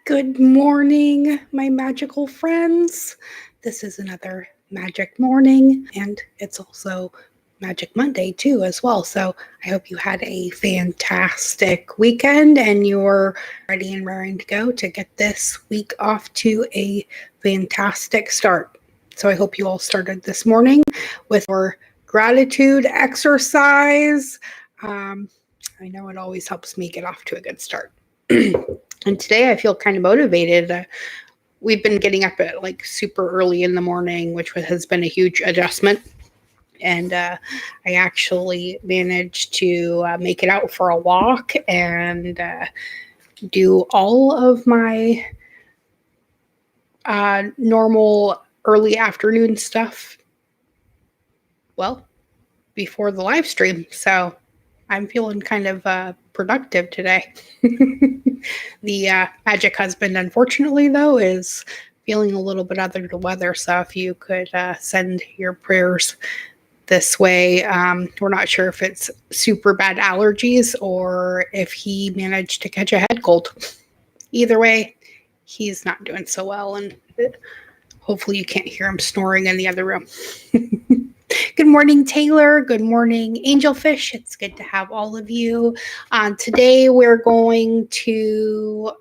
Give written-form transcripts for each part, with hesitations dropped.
Good morning, my magical friends. This is another magic morning, and it's also Magic Monday too as well. So I hope you had a fantastic weekend and you're ready and raring to go to get this week off to a fantastic start. So I hope you all started this morning with your gratitude exercise. I know it always helps me get off to a good start. And today I feel kind of motivated. We've been getting up at like super early in the morning, which has been a huge adjustment. And I actually managed to make it out for a walk and do all of my normal early afternoon stuff, well, before the live stream. So I'm feeling kind of productive today. The magic husband, unfortunately, though, is feeling a little bit under the weather. So if you could send your prayers this way. We're not sure if it's super bad allergies or if he managed to catch a head cold. Either way, he's not doing so well, and hopefully you can't hear him snoring in the other room. Good morning, Taylor. Good morning, Angelfish. It's good to have all of you. Today we're going to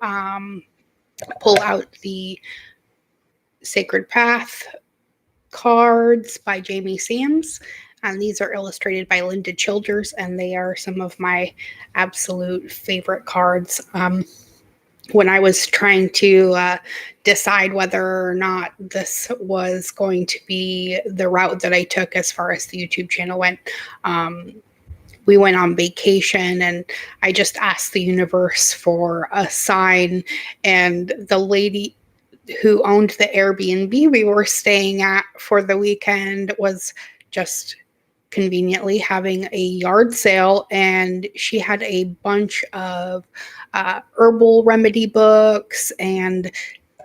pull out the Sacred Path cards by Jamie Sams. And these are illustrated by Linda Childers, and they are some of my absolute favorite cards. When I was trying to decide whether or not this was going to be the route that I took as far as the YouTube channel went, we went on vacation and I just asked the universe for a sign, and the lady who owned the Airbnb we were staying at for the weekend was just conveniently having a yard sale, and she had a bunch of herbal remedy books and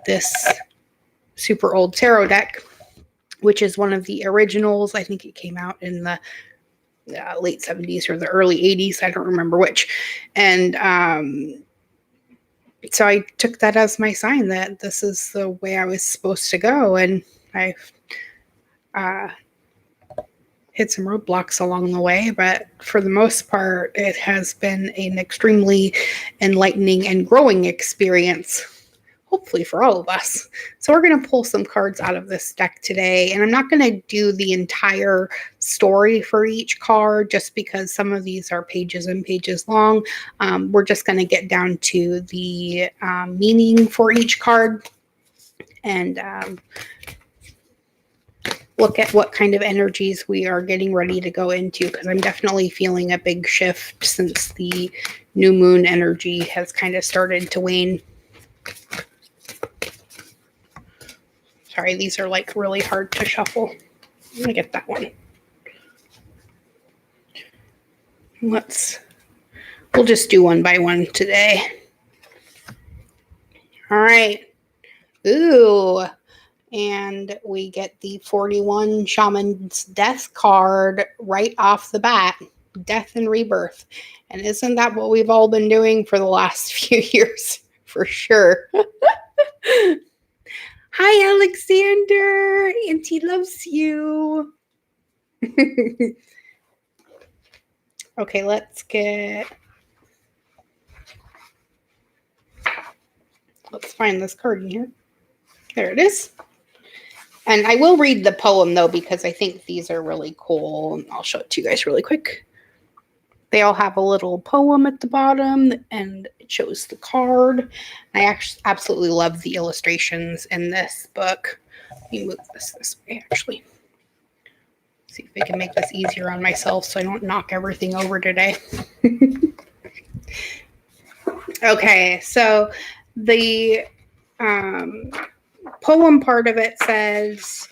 this super old tarot deck, which is one of the originals. I think it came out in the late 70s or the early 80s. I don't remember which. And so I took that as my sign that this is the way I was supposed to go. And I hit some roadblocks along the way, but for the most part, it has been an extremely enlightening and growing experience, hopefully for all of us. So we're going to pull some cards out of this deck today, and I'm not going to do the entire story for each card just because some of these are pages and pages long. We're just going to get down to the meaning for each card and look at what kind of energies we are getting ready to go into, because I'm definitely feeling a big shift since the new moon energy has kind of started to wane. Sorry, these are like really hard to shuffle. I'm gonna get that one. We'll just do one by one today. All right. Ooh. And we get the 41 Shaman's Death card right off the bat. Death and Rebirth. And isn't that what we've all been doing for the last few years? For sure. Hi, Alexander. Auntie loves you. Okay, let's find this card in here. There it is. And I will read the poem, though, because I think these are really cool. I'll show it to you guys really quick. They all have a little poem at the bottom, and it shows the card. I absolutely love the illustrations in this book. Let me move this way, actually. See if I can make this easier on myself so I don't knock everything over today. Okay, so the poem part of it says,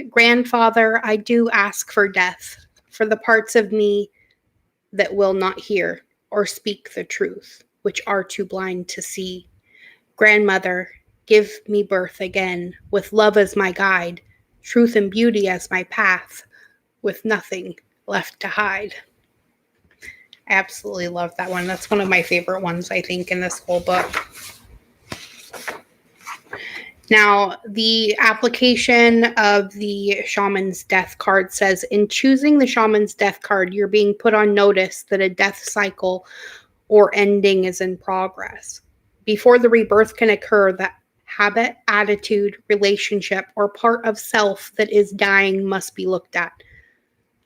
"Grandfather, I do ask for death, for the parts of me that will not hear or speak the truth, which are too blind to see. Grandmother, give me birth again, with love as my guide, truth and beauty as my path, with nothing left to hide." I absolutely love that one. That's one of my favorite ones, I think, in this whole book. Now, the application of the Shaman's Death card says, in choosing the Shaman's Death card, you're being put on notice that a death cycle or ending is in progress. Before the rebirth can occur, that habit, attitude, relationship, or part of self that is dying must be looked at.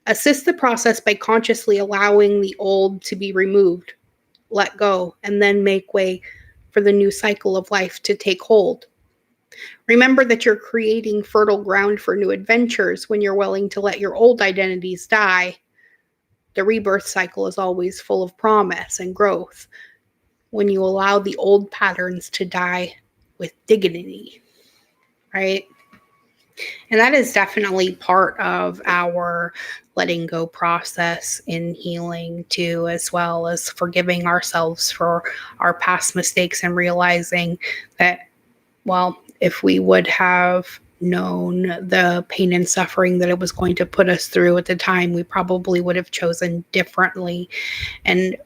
Assist the process by consciously allowing the old to be removed, let go, and then make way for the new cycle of life to take hold. Remember that you're creating fertile ground for new adventures when you're willing to let your old identities die. The rebirth cycle is always full of promise and growth when you allow the old patterns to die with dignity, right? And that is definitely part of our letting go process in healing too, as well as forgiving ourselves for our past mistakes and realizing that, well, if we would have known the pain and suffering that it was going to put us through at the time, we probably would have chosen differently. And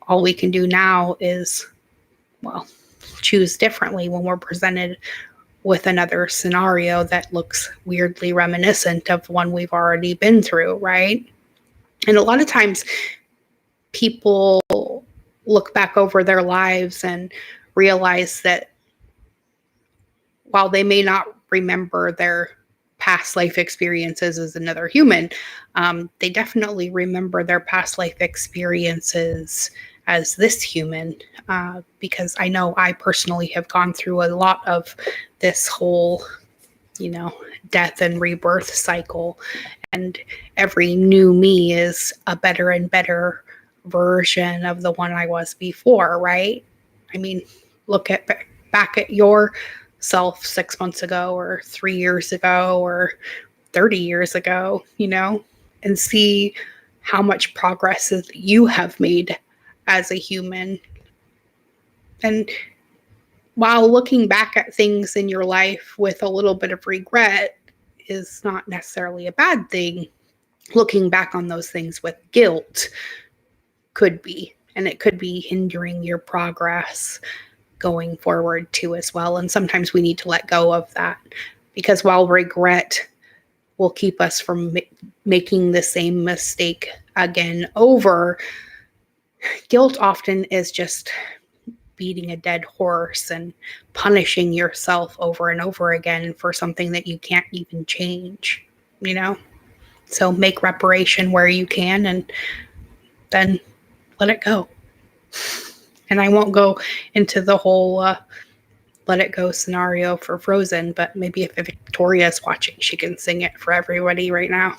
all we can do now is, well, choose differently when we're presented with another scenario that looks weirdly reminiscent of one we've already been through, right? And a lot of times people look back over their lives and realize that while they may not remember their past life experiences as another human, they definitely remember their past life experiences as this human, because I know I personally have gone through a lot of this whole, death and rebirth cycle, and every new me is a better and better version of the one I was before, right? I mean, look at back at your self 6 months ago or 3 years ago or 30 years ago, and see how much progress you have made as a human. And while looking back at things in your life with a little bit of regret is not necessarily a bad thing, looking back on those things with guilt could be, and it could be hindering your progress going forward too as well. And sometimes we need to let go of that, because while regret will keep us from making the same mistake again over, guilt often is just beating a dead horse and punishing yourself over and over again for something that you can't even change, So make reparation where you can, and then let it go. And I won't go into the whole let it go scenario for Frozen, but maybe if Victoria's watching, she can sing it for everybody right now.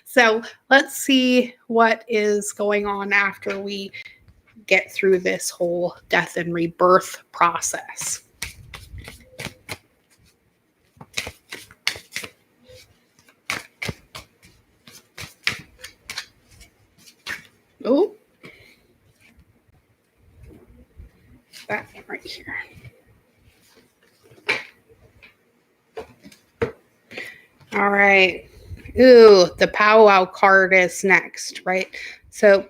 So let's see what is going on after we get through this whole death and rebirth process. Oh, that one right here. All right. Ooh, the Powwow card is next, right? So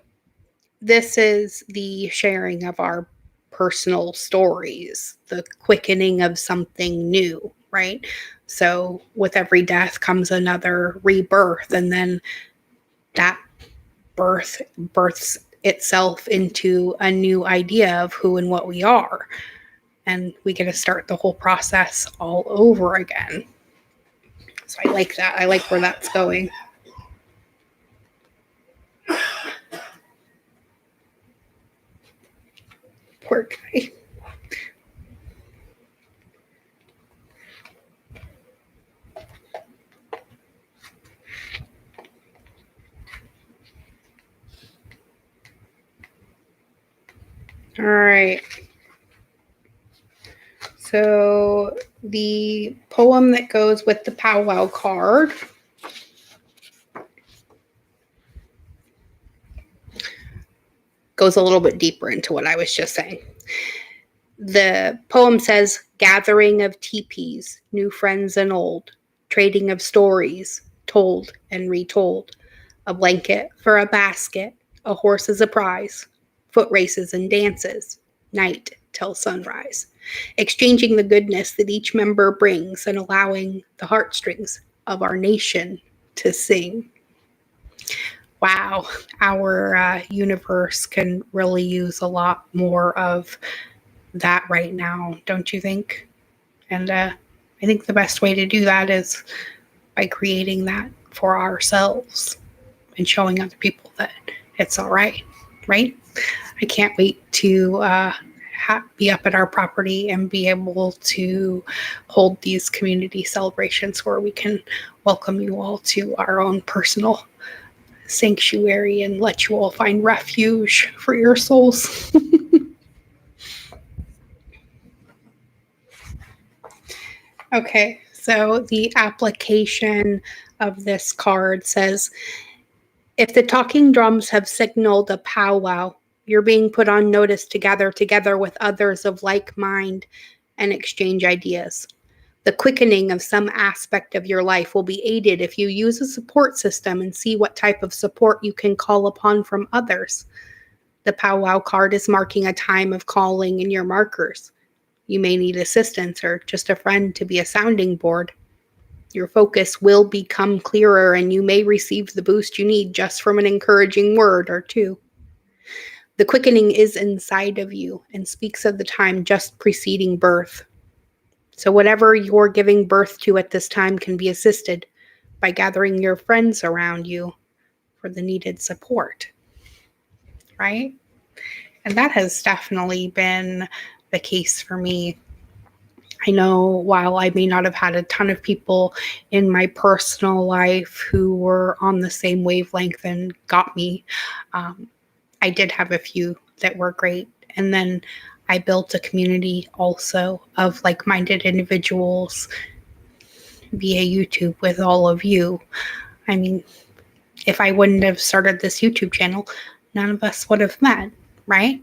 this is the sharing of our personal stories, the quickening of something new, right? So with every death comes another rebirth, and then that births itself into a new idea of who and what we are. And we get to start the whole process all over again. So I like that. I like where that's going. Poor guy. All right. So the poem that goes with the Powwow card goes a little bit deeper into what I was just saying. The poem says, gathering of teepees, new friends and old, trading of stories, told and retold, a blanket for a basket, a horse as a prize, foot races and dances, night till sunrise, exchanging the goodness that each member brings and allowing the heartstrings of our nation to sing. Wow, our universe can really use a lot more of that right now, don't you think? And I think the best way to do that is by creating that for ourselves and showing other people that it's all right, right? I can't wait to be up at our property and be able to hold these community celebrations where we can welcome you all to our own personal sanctuary and let you all find refuge for your souls. Okay, so the application of this card says, if the talking drums have signaled a powwow, you're being put on notice to gather together with others of like mind and exchange ideas. The quickening of some aspect of your life will be aided if you use a support system and see what type of support you can call upon from others. The Powwow card is marking a time of calling in your markers. You may need assistance or just a friend to be a sounding board. Your focus will become clearer and you may receive the boost you need just from an encouraging word or two. The quickening is inside of you and speaks of the time just preceding birth. So whatever you're giving birth to at this time can be assisted by gathering your friends around you for the needed support, right? And that has definitely been the case for me. I know while I may not have had a ton of people in my personal life who were on the same wavelength and got me, I did have a few that were great. And then I built a community also of like-minded individuals via YouTube with all of you. I mean, if I wouldn't have started this YouTube channel, none of us would have met, right?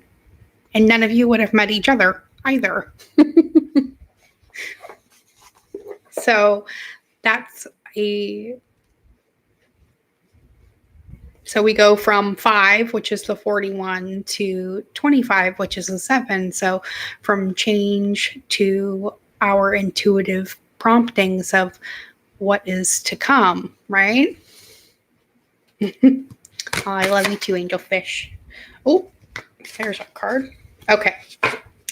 And none of you would have met each other either. So so we go from 5, which is the 41, to 25, which is the 7. So from change to our intuitive promptings of what is to come, right? Oh, I love you too, angelfish. Oh, there's our card. Okay,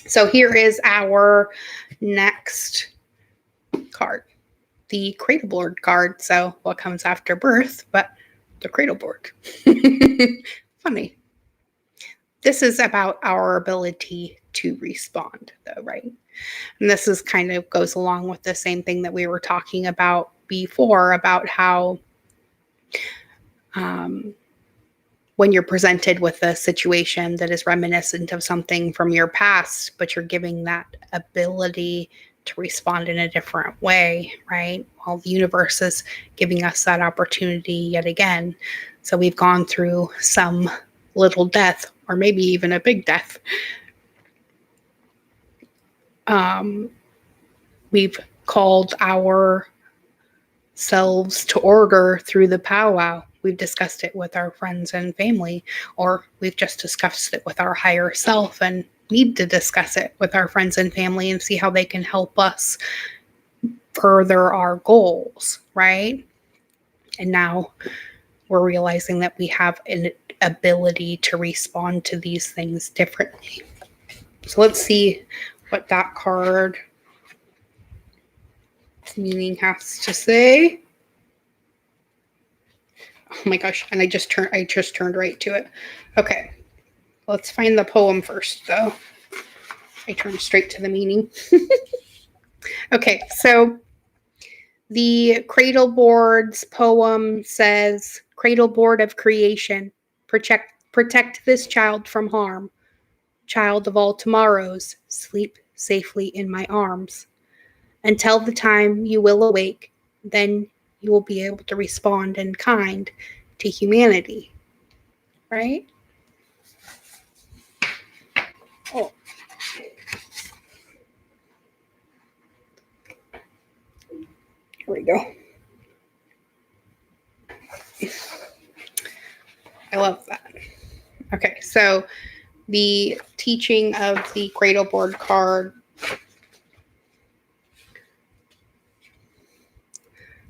so here is our next card, the Cradle Board card. So what comes after birth, but the Cradle Board. Funny. This is about our ability to respond, though, right? And this is kind of goes along with the same thing that we were talking about before, about how when you're presented with a situation that is reminiscent of something from your past, but you're giving that ability to respond in a different way, right? Well, the universe is giving us that opportunity yet again. So we've gone through some little death, or maybe even a big death. We've called ourselves to order through the powwow. We've discussed it with our friends and family, or we've just discussed it with our higher self and need to discuss it with our friends and family and see how they can help us further our goals, right? And now we're realizing that we have an ability to respond to these things differently. So let's see what that card meaning has to say. Oh my gosh, and I just turned right to it. Okay. Let's find the poem first, though. I turned straight to the meaning. Okay, so the Cradle Board's poem says, Cradle Board of creation, protect this child from harm. Child of all tomorrows, sleep safely in my arms. Until the time you will awake, then you will be able to respond in kind to humanity. Right? Oh. Here we go. I love that. Okay, so the teaching of the Cradle Board card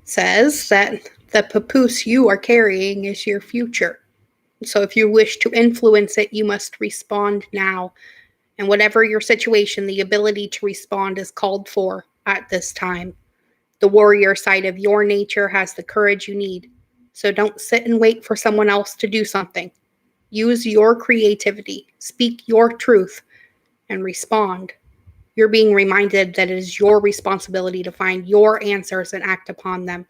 says that the papoose you are carrying is your future. So if you wish to influence it, you must respond now. And whatever your situation, the ability to respond is called for at this time. The warrior side of your nature has the courage you need. So don't sit and wait for someone else to do something. Use your creativity, speak your truth, and respond. You're being reminded that it is your responsibility to find your answers and act upon them.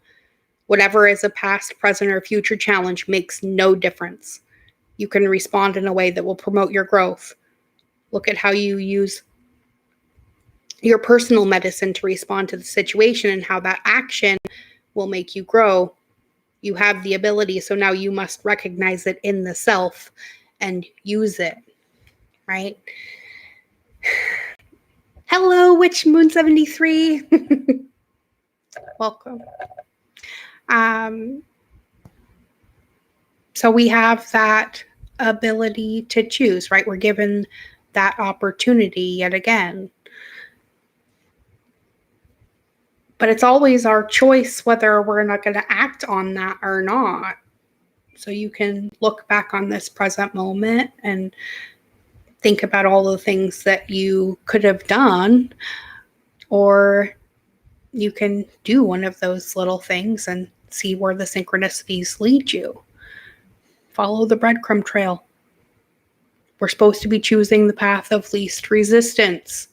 Whatever is a past, present, or future challenge makes no difference. You can respond in a way that will promote your growth. Look at how you use your personal medicine to respond to the situation and how that action will make you grow. You have the ability, so now you must recognize it in the self and use it, right? Hello, Witch Moon 73. Welcome. So we have that ability to choose, right? We're given that opportunity yet again. But it's always our choice whether we're not going to act on that or not. So you can look back on this present moment and think about all the things that you could have done, or you can do one of those little things and see where the synchronicities lead you. Follow the breadcrumb trail. We're supposed to be choosing the path of least resistance.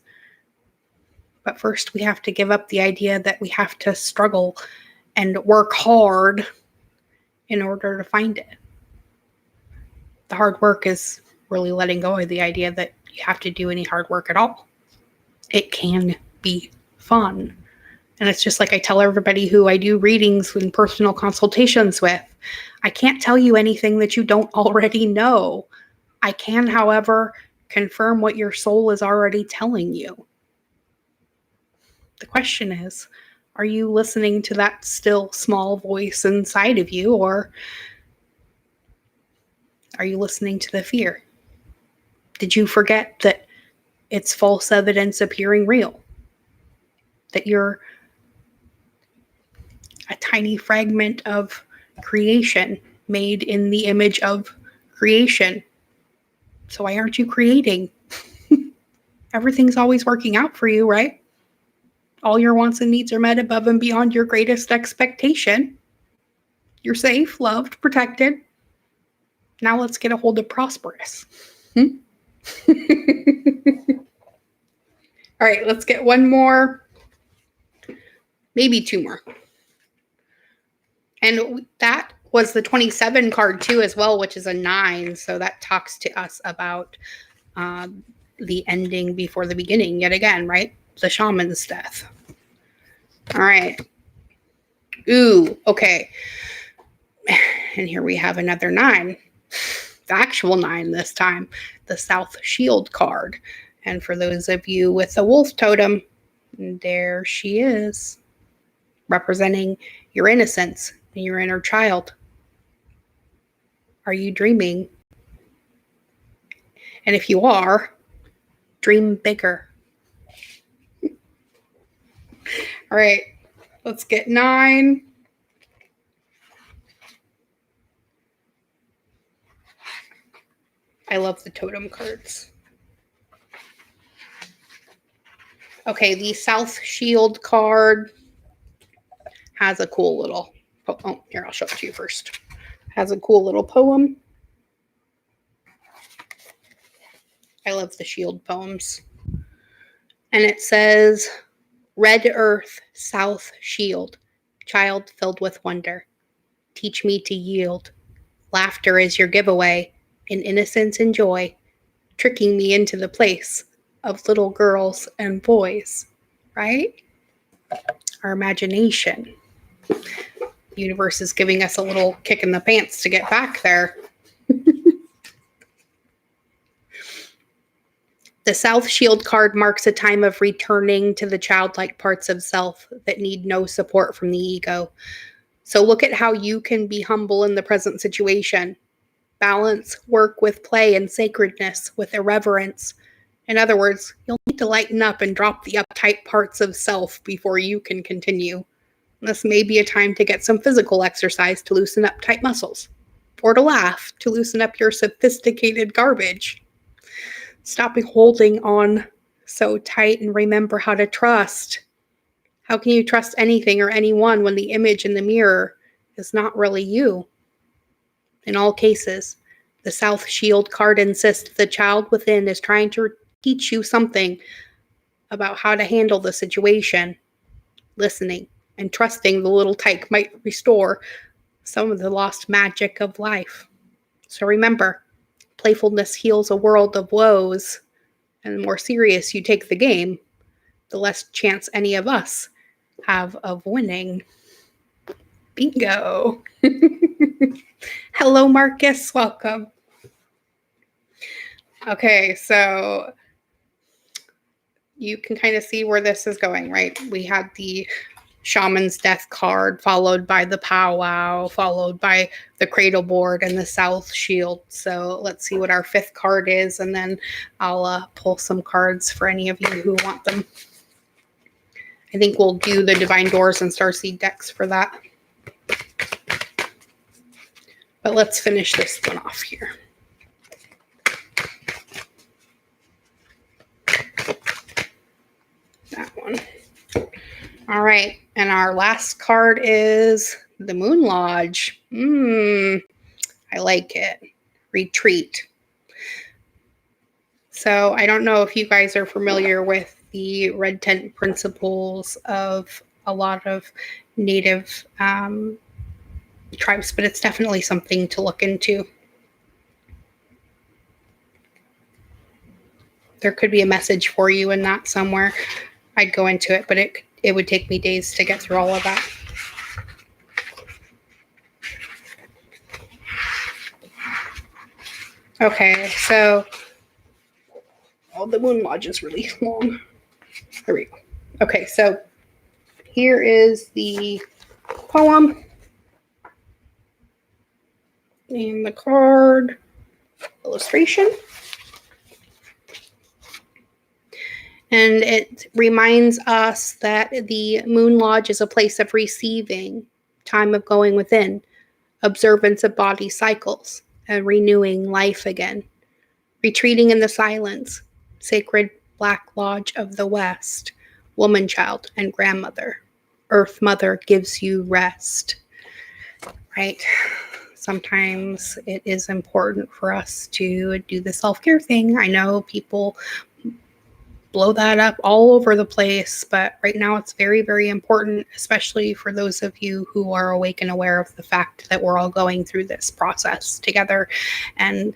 But first we have to give up the idea that we have to struggle and work hard in order to find it. The hard work is really letting go of the idea that you have to do any hard work at all. It can be fun. And it's just like I tell everybody who I do readings and personal consultations with. I can't tell you anything that you don't already know. I can, however, confirm what your soul is already telling you. The question is, are you listening to that still small voice inside of you, or are you listening to the fear? Did you forget that it's false evidence appearing real? That you're a tiny fragment of creation made in the image of creation. So why aren't you creating? Everything's always working out for you, right? All your wants and needs are met above and beyond your greatest expectation. You're safe, loved, protected. Now let's get a hold of prosperous. All right, let's get one more. Maybe two more. And that was the 27 card too as well, which is a 9. So that talks to us about the ending before the beginning yet again, right? The shaman's death. All right. Ooh, okay. And here we have another 9. The actual 9 this time. The South Shield card. And for those of you with the wolf totem, there she is. Representing your innocence and your inner child. Are you dreaming? And if you are, dream bigger. All right, let's get 9. I love the totem cards. Okay, the South Shield card has a cool little, oh, here, I'll show it to you first. Has a cool little poem. I love the shield poems. And it says, Red earth, south shield, child filled with wonder. Teach me to yield. Laughter is your giveaway, in innocence and joy, tricking me into the place of little girls and boys, right? Our imagination. The universe is giving us a little kick in the pants to get back there. The South Shield card marks a time of returning to the childlike parts of self that need no support from the ego. So look at how you can be humble in the present situation. Balance work with play and sacredness with irreverence. In other words, you'll need to lighten up and drop the uptight parts of self before you can continue. This may be a time to get some physical exercise to loosen up tight muscles, or to laugh to loosen up your sophisticated garbage. Stop holding on so tight and remember how to trust. How can you trust anything or anyone when the image in the mirror is not really you? In all cases, the South Shield card insists the child within is trying to teach you something about how to handle the situation. Listening and trusting the little tyke might restore some of the lost magic of life. So remember, playfulness heals a world of woes, and the more serious you take the game, the less chance any of us have of winning. Bingo. Hello, Marcus. Welcome. Okay, so you can kind of see where this is going, right? We had the Shaman's Death card, followed by the Powwow, followed by the Cradle board and the South Shield. So let's see what our fifth card is, and then I'll pull some cards for any of you who want them. I think we'll do the Divine Doors and Starseed decks for that. But let's finish this one off here. That one. All right, and our last card is the Moon Lodge. I like it. Retreat. So I don't know if you guys are familiar with the red tent principles of a lot of native tribes, but it's definitely something to look into. There could be a message for you in that somewhere. I'd go into it, but it would take me days to get through all of that. Okay, so the Moon Lodge is really long. There we go. Okay, so here is the poem and the card illustration. And it reminds us that the Moon Lodge is a place of receiving, time of going within, observance of body cycles, and renewing life again. Retreating in the silence, sacred Black Lodge of the West, woman child and grandmother. Earth Mother gives you rest. Right? Sometimes it is important for us to do the self-care thing. I know people blow that up all over the place, but right now it's very, very important, especially for those of you who are awake and aware of the fact that we're all going through this process together. And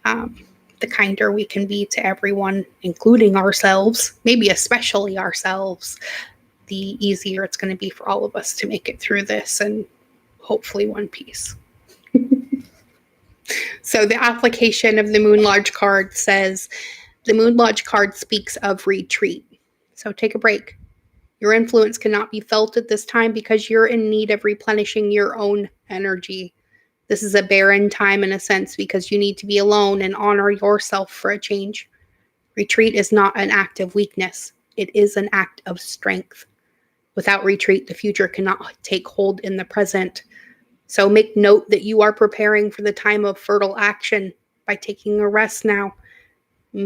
the kinder we can be to everyone, including ourselves, maybe especially ourselves, the easier it's going to be for all of us to make it through this and hopefully one piece. So the application of the Moon Lodge card says, the Moon Lodge card speaks of retreat. So take a break. Your influence cannot be felt at this time because you're in need of replenishing your own energy. This is a barren time in a sense because you need to be alone and honor yourself for a change. Retreat is not an act of weakness. It is an act of strength. Without retreat, the future cannot take hold in the present. So make note that you are preparing for the time of fertile action by taking a rest now.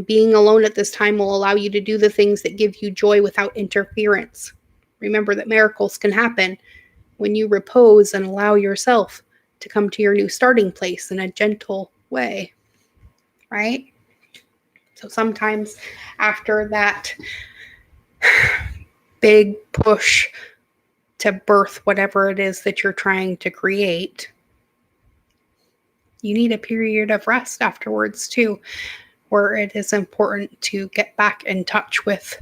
Being alone at this time will allow you to do the things that give you joy without interference. Remember that miracles can happen when you repose and allow yourself to come to your new starting place in a gentle way, right? So sometimes after that big push to birth whatever it is that you're trying to create, you need a period of rest afterwards too, where it is important to get back in touch with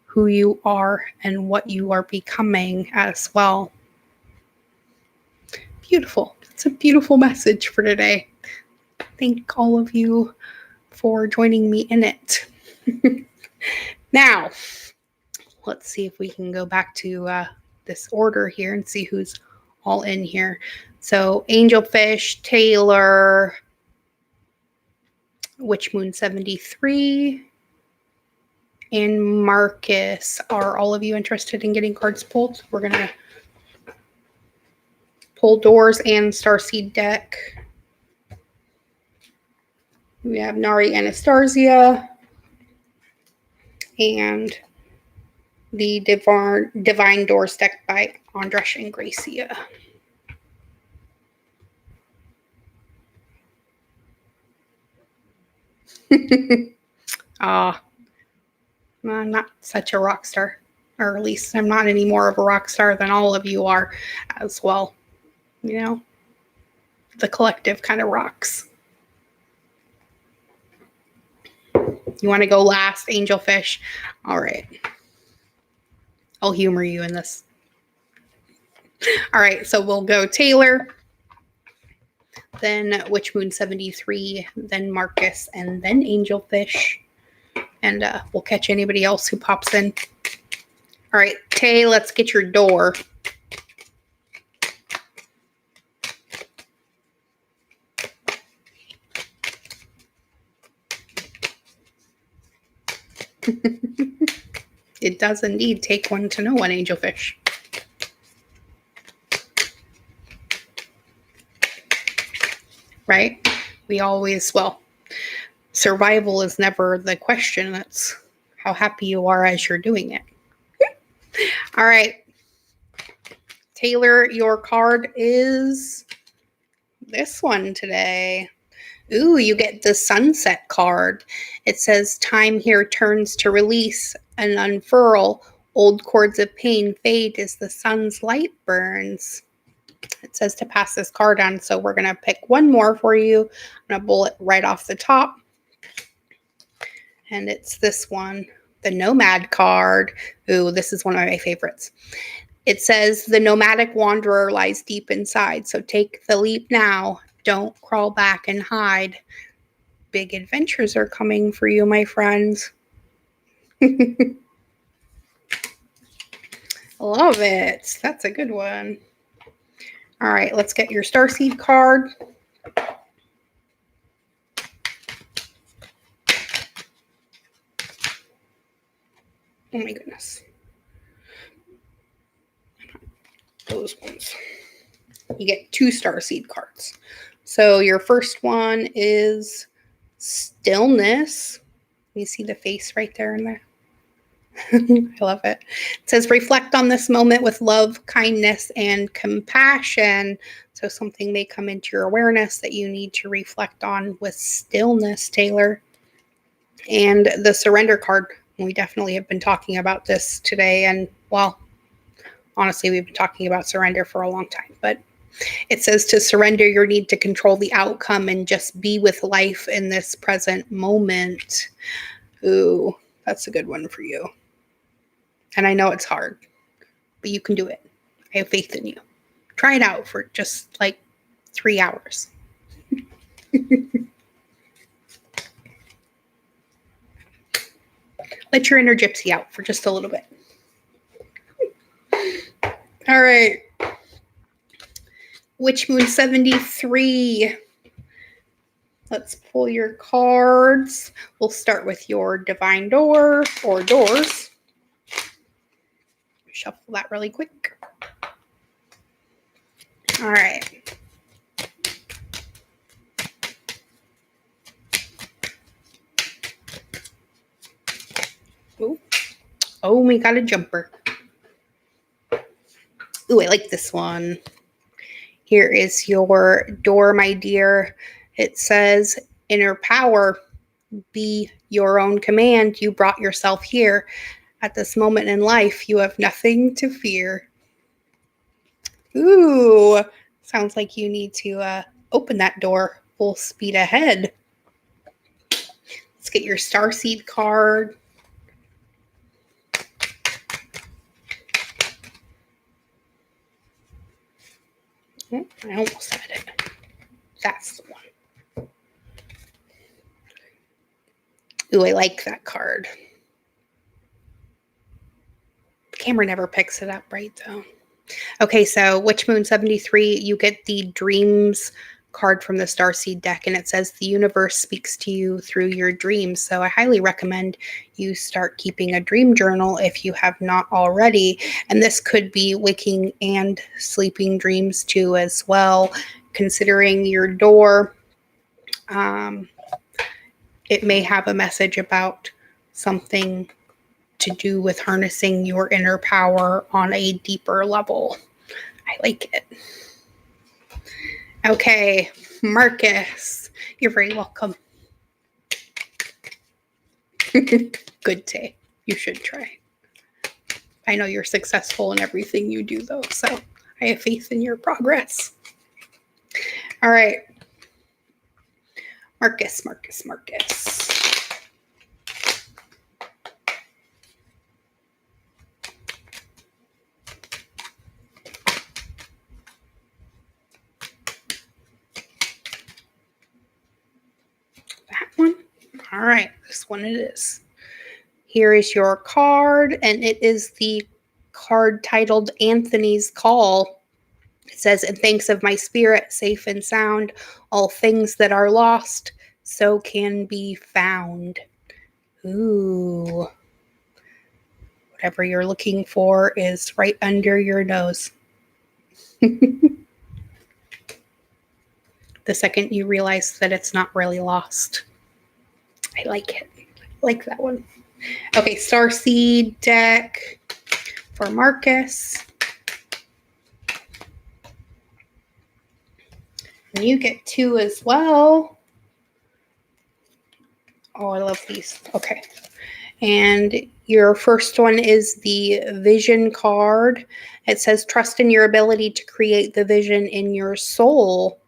who you are and what you are becoming as well. Beautiful. It's a beautiful message for today. Thank all of you for joining me in it. Now, let's see if we can go back to this order here and see who's all in here. So Angelfish, Taylor, Witch Moon 73, and Marcus, are all of you interested in getting cards pulled? We're going to pull Doors and Starseed deck. We have Nari Anastasia and the Divine Doors deck by Andresh and Gracia. I'm not such a rock star, or at least I'm not any more of a rock star than all of you are as well. You know, the collective kind of rocks. You want to go last, Angelfish? All right. I'll humor you in this. All right, so we'll go Taylor, then Witch Moon 73, then Marcus, and then Angelfish. And we'll catch anybody else who pops in. All right, Tay, let's get your door. It does indeed take one to know one, Angelfish. Right? We always, well, survival is never the question. It's how happy you are as you're doing it. All right. Taylor, your card is this one today. Ooh, you get the Sunset card. It says, time here turns to release and unfurl. Old cords of pain fade as the sun's light burns. It says to pass this card on, so we're going to pick one more for you. I'm going to pull it right off the top. And it's this one, the Nomad card. Ooh, this is one of my favorites. It says, the nomadic wanderer lies deep inside, so take the leap now. Don't crawl back and hide. Big adventures are coming for you, my friends. Love it. That's a good one. All right, let's get your Starseed card. Oh my goodness. Those ones. You get 2 Starseed cards. So your first one is Stillness. You see the face right there in there? I love it. It says, reflect on this moment with love, kindness, and compassion. So something may come into your awareness that you need to reflect on with stillness, Taylor. And the Surrender card. We definitely have been talking about this today. And, well, honestly, we've been talking about surrender for a long time. But it says to surrender your need to control the outcome and just be with life in this present moment. Ooh, that's a good one for you. And I know it's hard, but you can do it. I have faith in you. Try it out for just like 3 hours. Let your inner gypsy out for just a little bit. All right. Witch Moon 73. Let's pull your cards. We'll start with your Divine Door or Doors. Shuffle that really quick. All right. Ooh. Oh, we got a jumper. Ooh, I like this one. Here is your door, my dear. It says, inner power, be your own command. You brought yourself here. At this moment in life, you have nothing to fear. Ooh, sounds like you need to open that door full speed ahead. Let's get your Starseed card. Oh, I almost had it. That's the one. Ooh, I like that card. The camera never picks it up right, though. Okay, so Witch Moon 73, you get the Dreams card from the Starseed deck, and it says the universe speaks to you through your dreams. So I highly recommend you start keeping a dream journal if you have not already. And this could be waking and sleeping dreams too as well. Considering your door, it may have a message about something to do with harnessing your inner power on a deeper level. I like it. Okay, Marcus, you're very welcome. Good day. You should try. I know you're successful in everything you do, though, so I have faith in your progress. All right. Marcus. That one? All right, this one it is. Here is your card, and it is the card titled Anthony's Call. It says, in thanks of my spirit, safe and sound, all things that are lost, so can be found. Ooh. Whatever you're looking for is right under your nose. The second you realize that it's not really lost. I like it. I like that one. Okay, Starseed deck for Marcus. And you get 2 as well. Oh, I love these. Okay. And your first one is the Vision card. It says, trust in your ability to create the vision in your soul.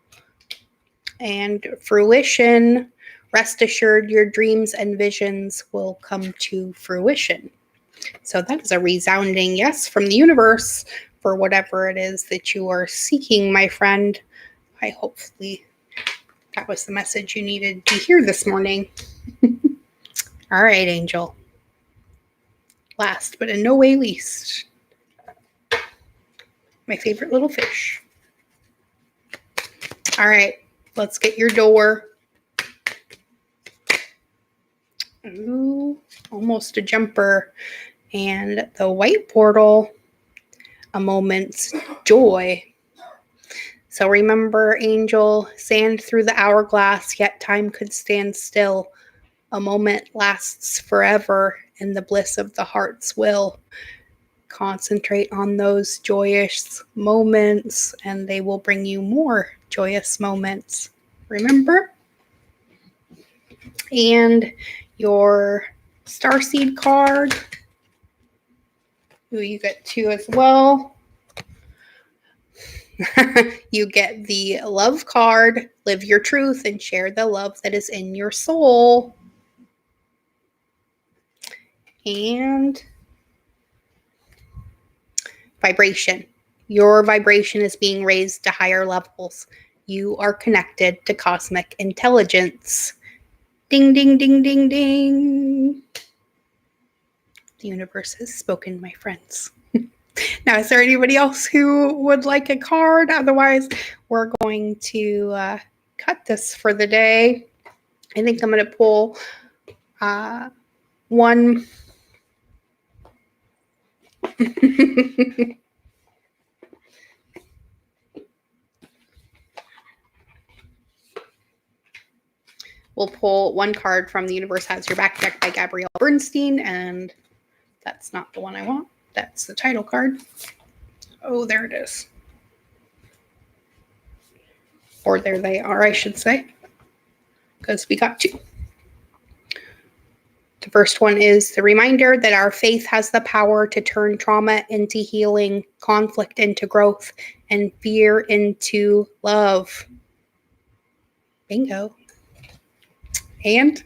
And fruition, rest assured your dreams and visions will come to fruition. So that is a resounding yes from the universe for whatever it is that you are seeking, my friend. Hopefully that was the message you needed to hear this morning. All right, Angel. Last, but in no way least, my favorite little fish. All right, let's get your door. Ooh, almost a jumper. And the white portal, a moment's joy. So remember, Angel, sand through the hourglass, yet time could stand still. A moment lasts forever in the bliss of the heart's will. Concentrate on those joyous moments, and they will bring you more joyous moments. Remember? And your Starseed card. Ooh, you get 2 as well. You get the love card. Live your truth and share the love that is in your soul. And vibration. Your vibration is being raised to higher levels. You are connected to cosmic intelligence. Ding, ding, ding, ding, ding. The universe has spoken, my friends. Now, is there anybody else who would like a card? Otherwise, we're going to cut this for the day. I think I'm going to pull one. We'll pull one card from The Universe Has Your Back deck by Gabrielle Bernstein, and that's not the one I want. That's the title card. Oh, there it is. Or there they are, I should say, because we got 2. The first one is the reminder that our faith has the power to turn trauma into healing, conflict into growth, and fear into love. Bingo. And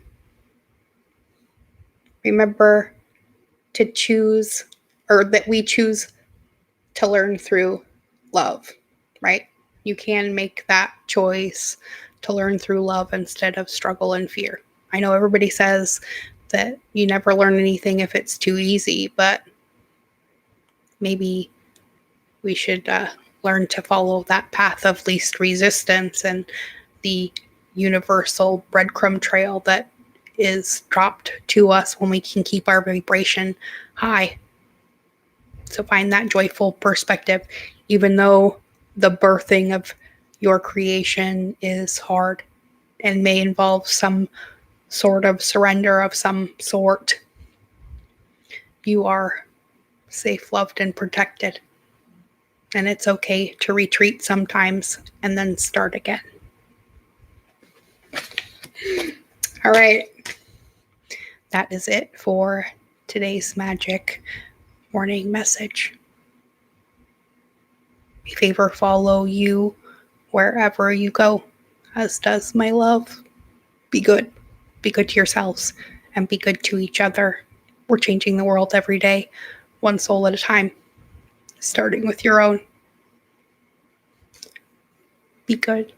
remember to choose, or that we choose to learn through love, right? You can make that choice to learn through love instead of struggle and fear. I know everybody says that you never learn anything if it's too easy, but maybe we should learn to follow that path of least resistance and the universal breadcrumb trail that is dropped to us when we can keep our vibration high. So find that joyful perspective, even though the birthing of your creation is hard and may involve some sort of surrender of some sort. You are safe, loved, and protected. And it's okay to retreat sometimes and then start again. All right. That is it for today's Majik morning message. May favor follow you wherever you go, as does my love. Be good. Be good to yourselves and be good to each other. We're changing the world every day, one soul at a time, starting with your own. Be good.